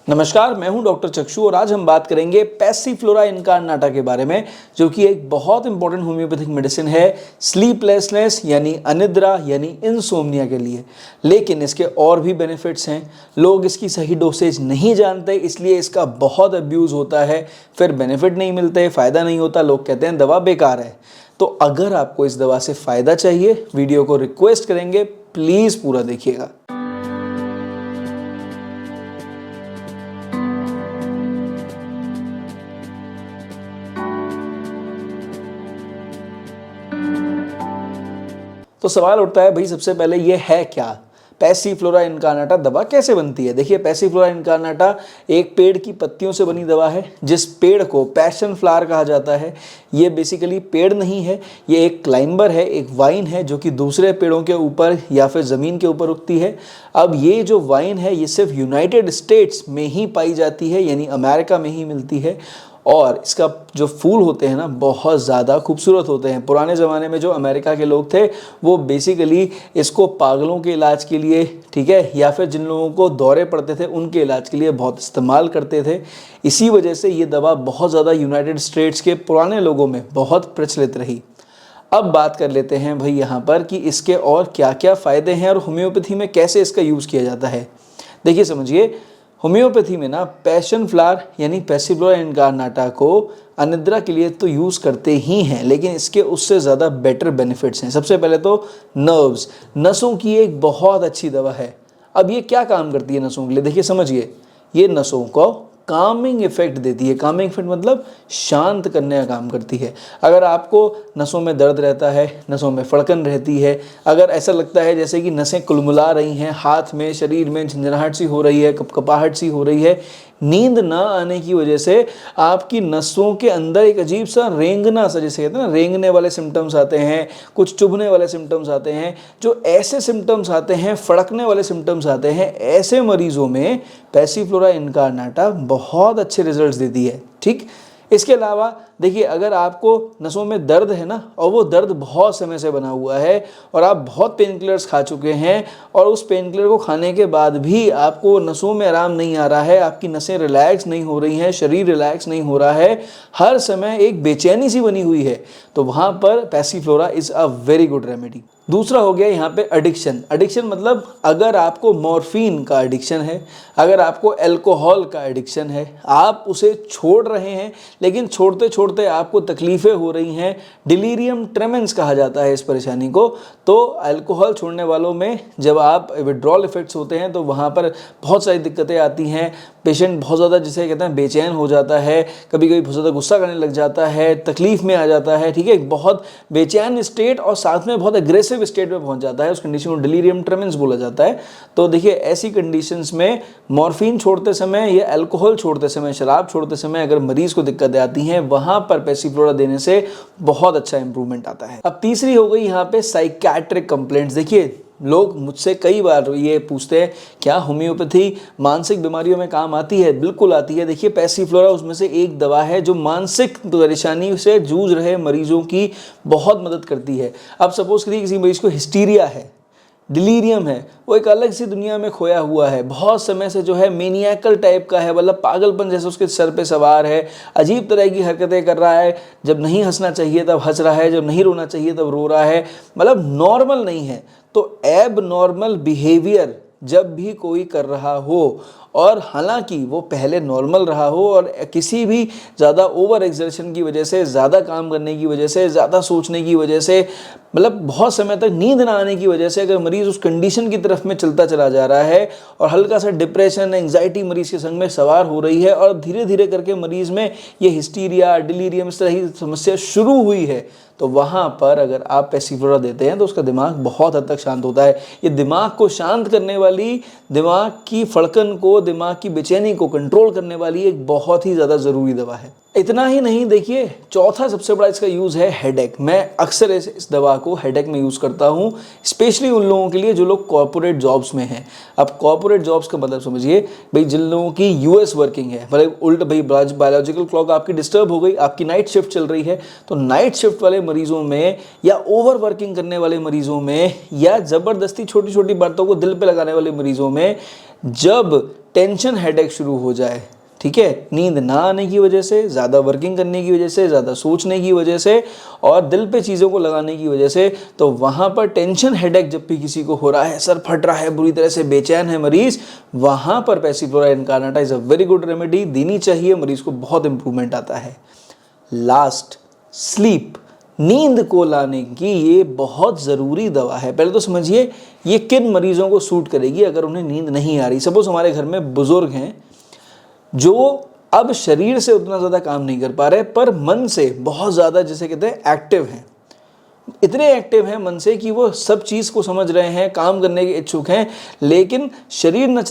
नमस्कार, मैं हूं डॉक्टर चक्षु और आज हम बात करेंगे पैसिफ्लोरा इनकार्नाटा के बारे में, जो कि एक बहुत इंपॉर्टेंट होम्योपैथिक मेडिसिन है स्लीपलेसनेस यानी अनिद्रा यानी इंसोम्निया के लिए। लेकिन इसके और भी बेनिफिट्स हैं। लोग इसकी सही डोसेज नहीं जानते, इसलिए इसका बहुत अब्यूज़ होता है। फिर बेनिफिट नहीं मिलते, फ़ायदा नहीं होता, लोग कहते हैं दवा बेकार है। तो अगर आपको इस दवा से फ़ायदा चाहिए, वीडियो को रिक्वेस्ट करेंगे प्लीज़ पूरा देखिएगा। तो सवाल उठता है भाई, सबसे पहले ये है क्या? पैसिफ्लोरा इनकार्नाटा दवा कैसे बनती है? देखिए, पैसिफ्लोरा इनकार्नाटा एक पेड़ की पत्तियों से बनी दवा है, जिस पेड़ को पैशन फ्लावर कहा जाता है। ये बेसिकली पेड़ नहीं है, ये एक क्लाइंबर है, एक वाइन है जो कि दूसरे पेड़ों के ऊपर या फिर ज़मीन के ऊपर उगती है। अब ये जो वाइन है ये सिर्फ यूनाइटेड स्टेट्स में ही पाई जाती है, यानी अमेरिका में ही मिलती है। और इसका जो फूल होते हैं ना, बहुत ज़्यादा खूबसूरत होते हैं। पुराने ज़माने में जो अमेरिका के लोग थे वो बेसिकली इसको पागलों के इलाज के लिए, ठीक है, या फिर जिन लोगों को दौरे पड़ते थे उनके इलाज के लिए बहुत इस्तेमाल करते थे। इसी वजह से ये दवा बहुत ज़्यादा यूनाइटेड स्टेट्स के पुराने लोगों में बहुत प्रचलित रही। अब बात कर लेते हैं भाई यहाँ पर कि इसके और क्या क्या फ़ायदे हैं और होम्योपैथी में कैसे इसका यूज़ किया जाता है। देखिए, समझिए, होम्योपैथी में ना पैशन फ्लावर यानी पैसिफ्लोरा इनकार्नाटा को अनिद्रा के लिए तो यूज़ करते ही हैं, लेकिन इसके उससे ज़्यादा बेटर बेनिफिट्स हैं। सबसे पहले तो नर्व्स, नसों की एक बहुत अच्छी दवा है। अब ये क्या काम करती है नसों के लिए? देखिए, समझिए, ये नसों को कामिंग इफेक्ट देती है। कामिंग इफेक्ट मतलब शांत करने का काम करती है। अगर आपको नसों में दर्द रहता है, नसों में फड़कन रहती है, अगर ऐसा लगता है जैसे कि नसें कुलमुला रही हैं, हाथ में, शरीर में झंझनाहट सी हो रही है, कपकपाहट सी हो रही है, नींद ना आने की वजह से आपकी नसों के अंदर एक अजीब सा रेंगना सा, जैसे कहते हैं ना, रेंगने वाले सिम्टम्स आते हैं, कुछ चुभने वाले सिम्टम्स आते हैं, जो ऐसे सिम्टम्स आते हैं, फड़कने वाले सिम्टम्स आते हैं, ऐसे मरीजों में पैसिफ्लोरा इनकार्नाटा बहुत अच्छे रिजल्ट्स देती है। ठीक, इसके अलावा देखिए, अगर आपको नसों में दर्द है ना, और वो दर्द बहुत समय से बना हुआ है और आप बहुत पेन किलर्स खा चुके हैं और उस पेन किलर को खाने के बाद भी आपको नसों में आराम नहीं आ रहा है, आपकी नसें रिलैक्स नहीं हो रही हैं, शरीर रिलैक्स नहीं हो रहा है, हर समय एक बेचैनी सी बनी हुई है, तो वहाँ पर Passiflora is a very good remedy. दूसरा हो गया यहाँ पे एडिक्शन। एडिक्शन मतलब अगर आपको मॉर्फिन का एडिक्शन है, अगर आपको अल्कोहल का एडिक्शन है, आप उसे छोड़ रहे हैं लेकिन छोड़ते छोड़ते आपको तकलीफ़ें हो रही हैं, डिलीरियम ट्रेमेंस कहा जाता है इस परेशानी को। तो अल्कोहल छोड़ने वालों में जब आप विड्रॉल इफेक्ट्स होते हैं तो वहाँ पर बहुत सारी दिक्कतें आती हैं। पेशेंट बहुत ज़्यादा, जिसे कहते हैं, बेचैन हो जाता है, कभी कभी बहुत ज़्यादा गुस्सा करने लग जाता है, तकलीफ़ में आ जाता है, ठीक है, बहुत बेचैन स्टेट और साथ में बहुत एग्रेसिव स्टेट में पहुंच जाता है। उस कंडीशन को डिलीरियम ट्रेमेंस बोला जाता है। तो देखिए, ऐसी कंडीशंस में मॉर्फिन छोड़ते समय या अल्कोहल छोड़ते समय, शराब छोड़ते समय अगर मरीज को दिक्कतें आती हैं, वहां पर पैसिफ्लोरा देने से बहुत अच्छा इंप्रूवमेंट आता है। अब तीसरी हो गई यहाँ पे साइकियाट्रिक कंप्लेंट्स। देखिए, लोग मुझसे कई बार ये पूछते हैं, क्या होम्योपैथी मानसिक बीमारियों में काम आती है? बिल्कुल आती है। देखिए, पैसिफ्लोरा उसमें से एक दवा है जो मानसिक परेशानी से जूझ रहे मरीजों की बहुत मदद करती है। अब सपोज करिए किसी मरीज को हिस्टीरिया है, डिलीरियम है, वो एक अलग सी दुनिया में खोया हुआ है, बहुत समय से जो है मेनियाकल टाइप का है, मतलब पागलपन जैसे उसके सर पे सवार है, अजीब तरह की हरकतें कर रहा है, जब नहीं हंसना चाहिए तब हंस रहा है, जब नहीं रोना चाहिए तब रो रहा है, मतलब नॉर्मल नहीं है। तो एब नॉर्मल बिहेवियर जब भी कोई कर रहा हो, और हालांकि वो पहले नॉर्मल रहा हो, और किसी भी ज़्यादा ओवर एक्सर्शन की वजह से, ज़्यादा काम करने की वजह से, ज़्यादा सोचने की वजह से, मतलब बहुत समय तक नींद ना आने की वजह से अगर मरीज़ उस कंडीशन की तरफ में चलता चला जा रहा है और हल्का सा डिप्रेशन, एंग्जाइटी मरीज़ के संग में सवार हो रही है और धीरे धीरे करके मरीज़ में ये हिस्टीरिया, डिलीरियम, इस तरह की समस्या शुरू हुई है, तो वहाँ पर अगर आप पैसिफ्लोरा देते हैं तो उसका दिमाग बहुत हद तक शांत होता है। ये दिमाग को शांत करने वाली, दिमाग की फड़कन को, दिमाग की बेचैनी को कंट्रोल करने वाली एक बहुत ही ज़्यादा ज़रूरी दवा है। इतना ही नहीं, देखिए, चौथा सबसे बड़ा इसका यूज़ है हेडेक। मैं अक्सर इस दवा को हेडेक में यूज़ करता हूँ, स्पेशली उन लोगों के लिए जो लोग कॉर्पोरेट जॉब्स में हैं। अब कॉर्पोरेट जॉब्स का मतलब समझिए भाई, जिन लोगों की यूएस वर्किंग है, मतलब उल्ट भाई, बायोलॉजिकल क्लॉक आपकी डिस्टर्ब हो गई, आपकी नाइट शिफ्ट चल रही है, तो नाइट शिफ्ट वाले मरीजों में या ओवर वर्किंग करने वाले मरीजों में या ज़बरदस्ती छोटी छोटी बातों को दिल पे लगाने वाले मरीजों में जब टेंशन हेडेक शुरू हो जाए, ठीक है, नींद ना आने की वजह से, ज़्यादा वर्किंग करने की वजह से, ज़्यादा सोचने की वजह से और दिल पे चीज़ों को लगाने की वजह से, तो वहाँ पर टेंशन हेडेक जब भी किसी को हो रहा है, सर फट रहा है, बुरी तरह से बेचैन है मरीज़, वहाँ पर Passiflora incarnata is a very good remedy, देनी चाहिए, मरीज़ को बहुत इंप्रूवमेंट आता है। लास्ट, स्लीप, नींद को लाने की ये बहुत ज़रूरी दवा है। पहले तो समझिए ये किन मरीज़ों को सूट करेगी अगर उन्हें नींद नहीं आ रही। सपोज हमारे घर में बुज़ुर्ग हैं जो अब शरीर से उतना ज़्यादा काम नहीं कर पा रहे पर मन से बहुत ज़्यादा, जिसे कहते हैं, एक्टिव हैं, इतने एक्टिव हैं मन से कि वो सब चीज़ को समझ रहे हैं, काम करने के इच्छुक हैं, लेकिन शरीर न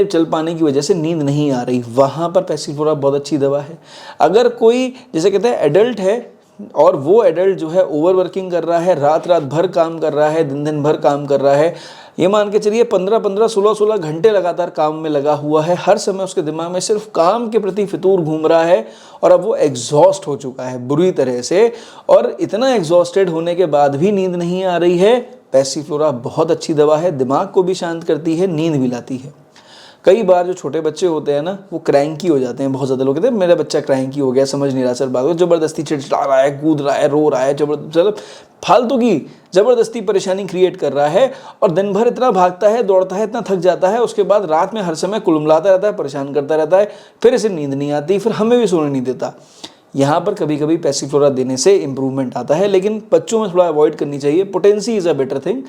चल पाने की वजह से नींद नहीं आ रही, वहाँ पर पैसिफलोरा बहुत अच्छी दवा है। अगर कोई, जैसे कहते हैं, एडल्ट है और वो एडल्ट जो है ओवर वर्किंग कर रहा है, रात रात भर काम कर रहा है, दिन दिन भर काम कर रहा है, ये मान के चलिए 15-15, 16-16 घंटे लगातार काम में लगा हुआ है, हर समय उसके दिमाग में सिर्फ काम के प्रति फितूर घूम रहा है और अब वो एग्जॉस्ट हो चुका है बुरी तरह से, और इतना एग्जॉस्टेड होने के बाद भी नींद नहीं आ रही है, पैसिफलोरा बहुत अच्छी दवा है, दिमाग को भी शांत करती है, नींद भी लाती है। कई बार जो छोटे बच्चे होते हैं ना, वो क्रैंकी हो जाते हैं, बहुत ज़्यादा लोग कहते हैं मेरा बच्चा क्रैंकी हो गया, समझ नहीं रहा सर बात को, ज़बरदस्ती चिढ़ा रहा है, कूद रहा है, रो रहा है, मतलब फालतू की ज़बरदस्ती परेशानी क्रिएट कर रहा है और दिन भर इतना भागता है, दौड़ता है, इतना थक जाता है, उसके बाद रात में हर समय कुलमुलाता रहता है, परेशान करता रहता है, फिर इसे नींद नहीं आती, फिर हमें भी सोने नहीं देता। यहाँ पर कभी कभी पैसिफलोरा देने से इंप्रूवमेंट आता है, लेकिन बच्चों में थोड़ा अवॉइड करनी चाहिए। Potency is a better thing,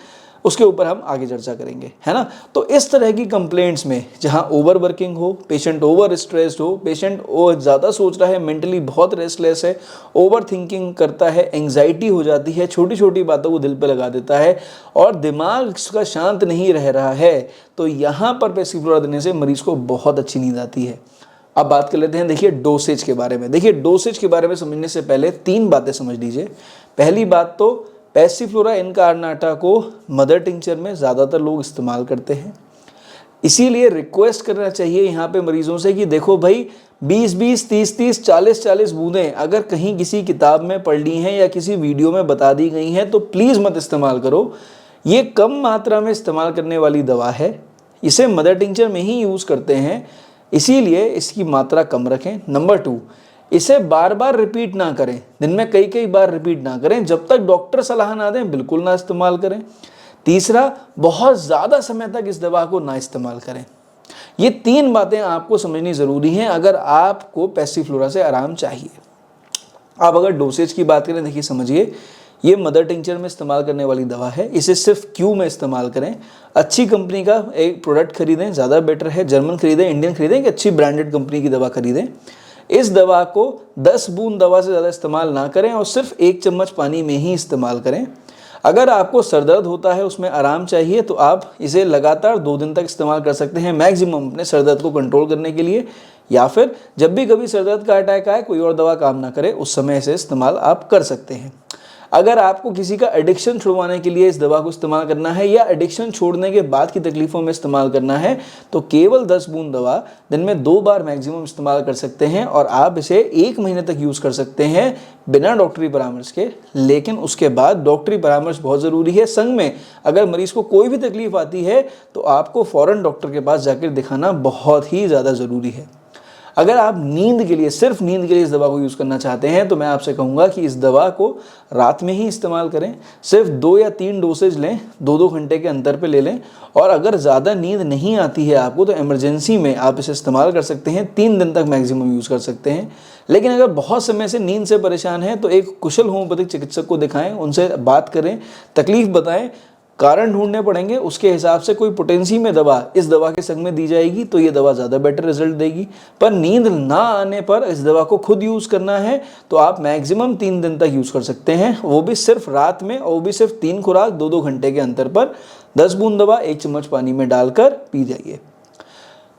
उसके ऊपर हम आगे चर्चा करेंगे, है ना। तो इस तरह की कंप्लेंट्स में जहाँ ओवर वर्किंग हो, पेशेंट ओवर स्ट्रेस्ड हो, पेशेंट ज़्यादा सोच रहा है, मेंटली बहुत रेस्टलेस है, ओवर थिंकिंग करता है, एंग्जाइटी हो जाती है, छोटी छोटी बातों को दिल पे लगा देता है और दिमाग का शांत नहीं रह रहा है, तो यहाँ पर पैसिफलोरा देने से मरीज़ को बहुत अच्छी नींद आती है। अब बात कर लेते हैं, देखिए, डोसेज के बारे में। देखिए, डोसेज के बारे में समझने से पहले 3 बातें समझ लीजिए। पहली बात तो पैसिफलोरा इनकार्नाटा को मदर टिंचर में ज़्यादातर लोग इस्तेमाल करते हैं, इसीलिए रिक्वेस्ट करना चाहिए यहाँ पे मरीजों से कि देखो भाई, 20-20, 30-30, 40-40 बूंदें अगर कहीं किसी किताब में पढ़ ली हैं या किसी वीडियो में बता दी गई हैं तो प्लीज़ मत इस्तेमाल करो। ये कम मात्रा में इस्तेमाल करने वाली दवा है, इसे मदर टिंचर में ही यूज़ करते हैं, इसीलिए इसकी मात्रा कम रखें। नंबर 2, इसे बार बार रिपीट ना करें, दिन में कई कई बार रिपीट ना करें, जब तक डॉक्टर सलाह ना दें बिल्कुल ना इस्तेमाल करें। तीसरा, बहुत ज़्यादा समय तक इस दवा को ना इस्तेमाल करें। ये 3 बातें आपको समझनी ज़रूरी हैं अगर आपको पैसिफलोरा से आराम चाहिए। आप अगर डोसेज की बात करें, देखिए समझिए, ये मदर टिंचर में इस्तेमाल करने वाली दवा है, इसे सिर्फ क्यू में इस्तेमाल करें, अच्छी कंपनी का एक प्रोडक्ट खरीदें, ज़्यादा बेटर है, जर्मन खरीदें, इंडियन खरीदें, कि अच्छी ब्रांडेड कंपनी की दवा खरीदें। इस दवा को 10 बूंद दवा से ज़्यादा इस्तेमाल ना करें और सिर्फ 1 चम्मच पानी में ही इस्तेमाल करें। अगर आपको सरदर्द होता है, उसमें आराम चाहिए, तो आप इसे लगातार 2 दिन तक इस्तेमाल कर सकते हैं मैक्सिमम अपने सरदर्द को कंट्रोल करने के लिए, या फिर जब भी कभी सरदर्द का अटैक आए, कोई और दवा काम ना करे, उस समय इसे इस्तेमाल आप कर सकते हैं। अगर आपको किसी का एडिक्शन छुड़वाने के लिए इस दवा को इस्तेमाल करना है या एडिक्शन छोड़ने के बाद की तकलीफ़ों में इस्तेमाल करना है, तो केवल 10 बूंद दवा दिन में 2 बार मैक्सिमम इस्तेमाल कर सकते हैं और आप इसे 1 महीने तक यूज़ कर सकते हैं बिना डॉक्टरी परामर्श के। लेकिन उसके बाद डॉक्टरी परामर्श बहुत ज़रूरी है। संग में अगर मरीज़ को कोई भी तकलीफ़ आती है तो आपको फ़ौरन डॉक्टर के पास जाकर दिखाना बहुत ही ज़्यादा ज़रूरी है। अगर आप नींद के लिए, सिर्फ नींद के लिए इस दवा को यूज़ करना चाहते हैं तो मैं आपसे कहूँगा कि इस दवा को रात में ही इस्तेमाल करें, सिर्फ 2 या 3 डोसेज लें, 2-2 घंटे के अंतर पे ले लें, और अगर ज़्यादा नींद नहीं आती है आपको तो इमरजेंसी में आप इसे इस्तेमाल कर सकते हैं, 3 दिन तक मैक्सिमम यूज़ कर सकते हैं। लेकिन अगर बहुत समय से नींद से परेशान हैं तो एक कुशल होम्योपैथिक चिकित्सक को दिखाएं, उनसे बात करें, तकलीफ़ बताएं, कारण ढूंढने पड़ेंगे, उसके हिसाब से कोई पोटेंसी में दवा इस दवा के संग में दी जाएगी तो ये दवा ज़्यादा बेटर रिजल्ट देगी। पर नींद ना आने पर इस दवा को खुद यूज़ करना है तो आप मैक्सिमम 3 दिन तक यूज़ कर सकते हैं, वो भी सिर्फ रात में, और वो भी सिर्फ 3 खुराक 2-2 घंटे के अंतर पर। 10 बूंद दवा 1 चम्मच पानी में डालकर पी जाइए।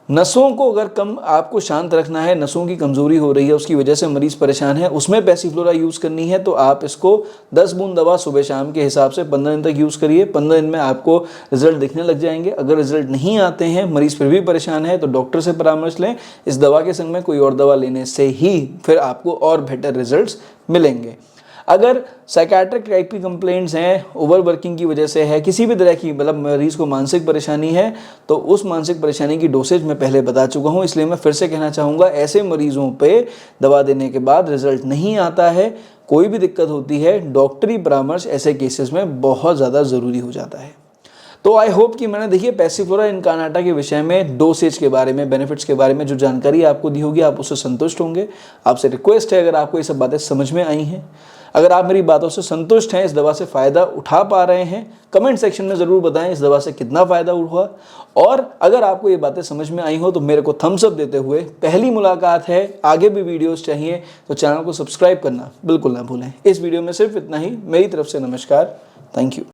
नसों को अगर कम आपको शांत रखना है, नसों की कमज़ोरी हो रही है, उसकी वजह से मरीज़ परेशान है, उसमें पैसिफलोरा यूज़ करनी है तो आप इसको 10 बूंद दवा सुबह शाम के हिसाब से 15 दिन तक यूज़ करिए। 15 दिन में आपको रिजल्ट दिखने लग जाएंगे। अगर रिजल्ट नहीं आते हैं, मरीज़ फिर भी परेशान है, तो डॉक्टर से परामर्श लें। इस दवा के संग में कोई और दवा लेने से ही फिर आपको और बेटर रिजल्ट्स मिलेंगे। अगर साइकेट्रिक टाइप की कंप्लेंट्स हैं, ओवरवर्किंग की वजह से है, किसी भी तरह की मतलब मरीज को मानसिक परेशानी है, तो उस मानसिक परेशानी की डोसेज मैं पहले बता चुका हूँ, इसलिए मैं फिर से कहना चाहूँगा ऐसे मरीजों पे दवा देने के बाद रिजल्ट नहीं आता है, कोई भी दिक्कत होती है, डॉक्टरी परामर्श ऐसे केसेस में बहुत ज़्यादा ज़रूरी हो जाता है। तो आई होप कि मैंने देखिए पैसिफ्लोरा इनकार्नाटा के विषय में, डोसेज के बारे में, बेनिफिट्स के बारे में जो जानकारी आपको दी होगी आप उससे संतुष्ट होंगे। आपसे रिक्वेस्ट है, अगर आपको ये सब बातें समझ में आई हैं, अगर आप मेरी बातों से संतुष्ट हैं, इस दवा से फ़ायदा उठा पा रहे हैं, कमेंट सेक्शन में ज़रूर बताएं इस दवा से कितना फ़ायदा हुआ। और अगर आपको ये बातें समझ में आई हो तो मेरे को थम्स अप देते हुए, पहली मुलाकात है, आगे भी वीडियोस चाहिए तो चैनल को सब्सक्राइब करना बिल्कुल ना भूलें। इस वीडियो में सिर्फ इतना ही, मेरी तरफ से नमस्कार, थैंक यू।